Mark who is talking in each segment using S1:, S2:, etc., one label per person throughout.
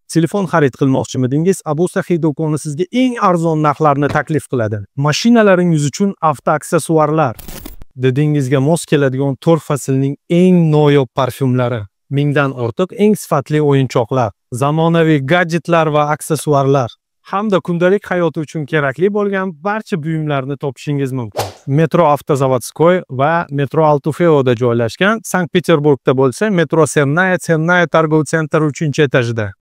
S1: Telefon xarid qilmoqchimidingiz? Abu Sahiy do'koni sizga eng arzon narxlarni taklif qiladi. Mashinalaringiz uchun avto aksessuarlar, didingizga mos keladigan 4 faslning eng noyob parfyumlari, mingdan ortiq eng sifatli o'yinchoqlar, zamonaviy gadjetlar va aksessuarlar hamda kundalik hayot uchun kerakli bo'lgan barcha buyumlarni topishingiz mumkin. Metro Avtozavodskoy va Metro Altufeoda joylashgan, Sankt-Peterburgda bo'lsa Metro Sernaya торговый центр 3-etajda.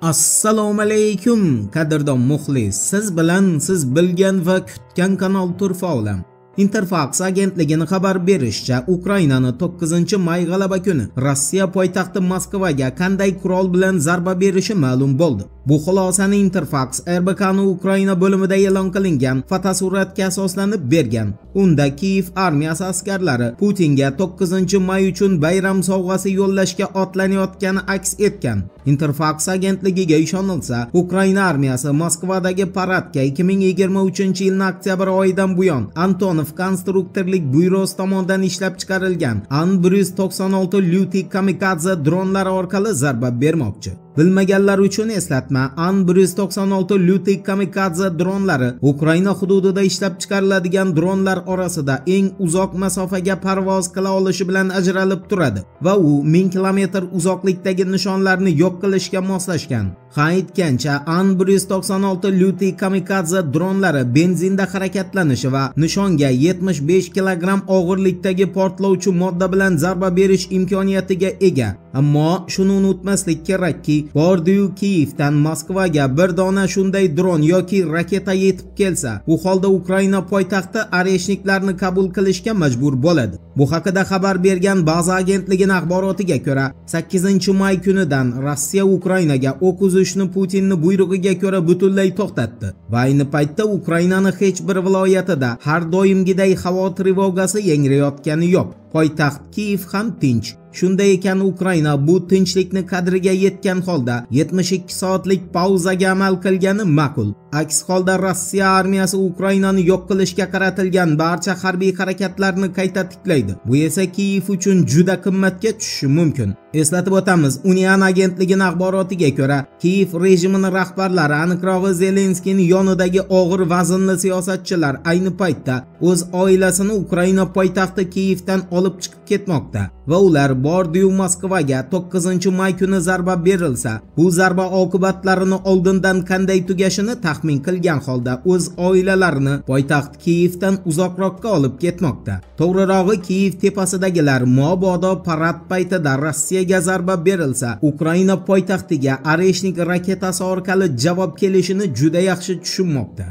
S2: Assalomu alaykum qadrdon muxlis. Siz bilan siz bilgan va kutgan kanal Turfa olam. Interfax agentligining xabar berishicha, Ukrainani 9-may g'alaba kuni Rossiya poytaxti Moskvaga qanday qurol bilan zarba berishi ma'lum bo'ldi. Bu xulosani Interfax RBKning Ukraina bo'limida e'lon qilingan fotosuratga asoslanib bergan. Unda Kiyev armiyasi askarlari Putinga 9-may uchun bayram sovg'asi yo'llashga otlanayotgani aks etgan. Interfax agentligiga ishonilsa, Ukraina armiyasi Moskvadagi paradga 2023-yilning oktyabr oyidan buyon Antonov konstruktorlik byurosi tomonidan ishlab chiqarilgan An-196 Lyuti kamikadze dronlari orqali zarba bermoqchi. Bilmaganlar uchun eslatma, An-196 Lyuti kamikadze dronlari Ukraina hududida ishlab chiqariladigan dronlar orasida eng uzoq masofaga parvoz qila olishi bilan ajralib turadi va u 1000 km uzoqlikdagi nishonlarni yo'q qilishga moslashgan. Aytgancha, An-196 Lyuti kamikadze dronlari benzinda harakatlanishi va nishonga 75 kg og'irlikdagi portlovchi modda bilan zarba berish imkoniyatiga ega. Ammo shuni unutmaslik kerakki, bordi-yu Kiyevdan Moskvaga bir dona shunday dron yoki raketa yetib kelsa, u holda Ukraina poytaxti areshniklarni qabul qilishga majbur bo'ladi. Bu haqida xabar bergan baza agentligining axborotiga ko'ra, 8-may kunidan Rossiya Ukrainaga o'q uzishni Putinning buyrug'iga ko'ra butunlay to'xtatdi va ayni paytda Ukrainaning hech bir viloyatida har doimgiday havo trevogasi yangrayotgani yo'q. Poytaxt Kiyev ham tinch. Shunday ekan, Ukraina bu tinchlikni qadriga yetgan holda 72 soatlik pauzaga amal qilgani ma'qul. Aks holda Rossiya armiyasi Ukrainani yo'q qilishga qaratilgan barcha harbiy harakatlarni qayta tiklaydi. Bu esa Kiyev uchun juda qimmatga tushishi mumkin. Eslatib o'tamiz, Union agentligining axborotiga ko'ra, Kiyev rejimining rahbarlari, aniqrog'i Zelenskiyning yonidagi og'ir vaznli siyosatchilar ayni paytda o'z oilasini Ukraina poytaxti Kiyevdan olib chiqib ketmoqda va ular bordi-yu Moskvaga 9-may kuni zarba berilsa, bu zarba oqibatlarini oldindan qanday tugashini taxmin qilgan holda o'z oilalarini poytaxt Kiyevdan uzoqroqqa olib ketmoqda. To'g'rirog'i, Kiyev tepasidagilar mabodo parad paytida Rossiyaga zarba berilsa, Ukraina poytaxtiga areshnik raketasi orqali javob kelishini juda yaxshi tushunmoqda.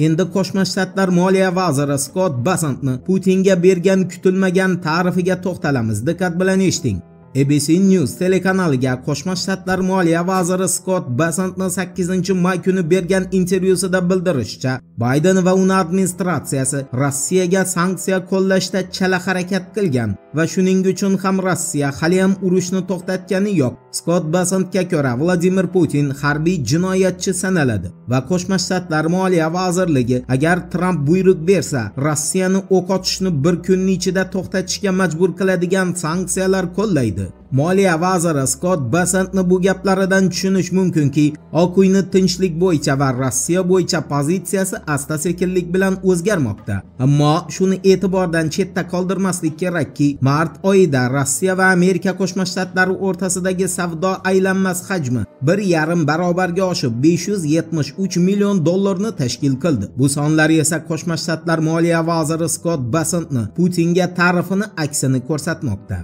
S2: Endi Qo'shma Shtatlar Moliya vaziri Scott Bessentni Putinga bergan kutilmagan ta'rifiga to'xtalamiz. Diqqat bilan eshiting. ABC News telekanaliga Qo'shma Shtatlar Moliya vaziri Scott Bessentni 8-may kuni bergan intervyusida bildirishicha, Bayden va uning administratsiyasi Rossiyaga sanksiya qo'llashda chala harakat qilgan va shuning uchun ham Rossiya hali ham urushni to'xtatgani yo'q. Scott Bessentga ko'ra, Vladimir Putin harbiy jinoyatchi sanaladi va Qo'shma Shtatlar Moliya vazirligi agar Trump buyruq bersa, Rossiyani o'q otishni bir kunning ichida to'xtatishga majbur qiladigan sanksiyalar qo'llaydi. Moliya vaziri Scott Bessentni bu gaplaridan tushunish mumkinki, Oq uyni tinchlik bo'yicha va Rossiya bo'yicha pozitsiyasi asta-sekinlik bilan o'zgarmoqda. Ammo shuni e'tibordan chetda qoldirmaslik kerakki, mart oyida Rossiya va Amerika Qo'shma Shtatlari o'rtasidagi savdo aylanmasi hajmi 1,5 barobarga oshib 573 million dollarni tashkil qildi. Bu sonlar esa Qo'shma Shtatlar Moliya vaziri Scott Bessentni Putinga ta'rifini aksini ko'rsatmoqda.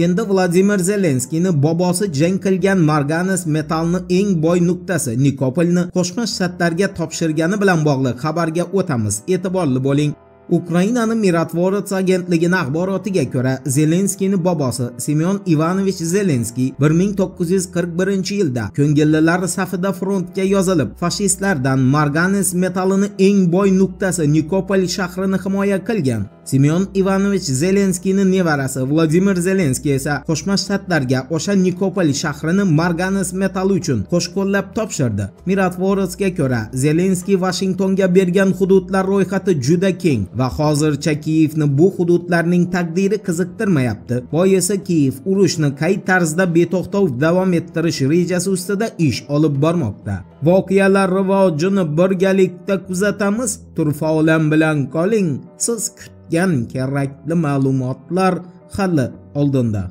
S2: Endi Vladimir Zelenskiyning bobosi jang qilgan Marganes metalning eng boy nuqtasi Nikopolni Qo'shma Shtatlarga topshirgani bilan bog'liq xabarga o'tamiz. E'tiborli bo'ling. Ukrainaning Mirotvorets agentligining axborotiga ko'ra, Zelenskiyning bobosi Semyon Ivanovich Zelenskiy 1941-yilda ko'ngillilar safida frontga yozilib, fashistlardan Marganes metalining eng boy nuqtasi Nikopol shahrini himoya qilgan. Semyon Ivanovich Zelenskiyning nevarasi Vladimir Zelenskiy esa Qo'shma Shtatlarga o'sha Nikopol shahrini Marganes metall uchun qo'shqo'llab topshirdi. Miratvoretsga ko'ra, Zelenskiy Washingtonga bergan hududlar ro'yxati juda keng va hozircha Kiyevni bu hududlarning taqdiri qiziqtirmayapti. Boisi Kiyev urushni qay tarzda beto'xtov davom ettirish rejasi ustida ish olib bormoqda. Voqealar rivojini birgalikda kuzatamiz. Turfa olam bilan qoling. Siz kutgan kerakli ma'lumotlar hali oldinda.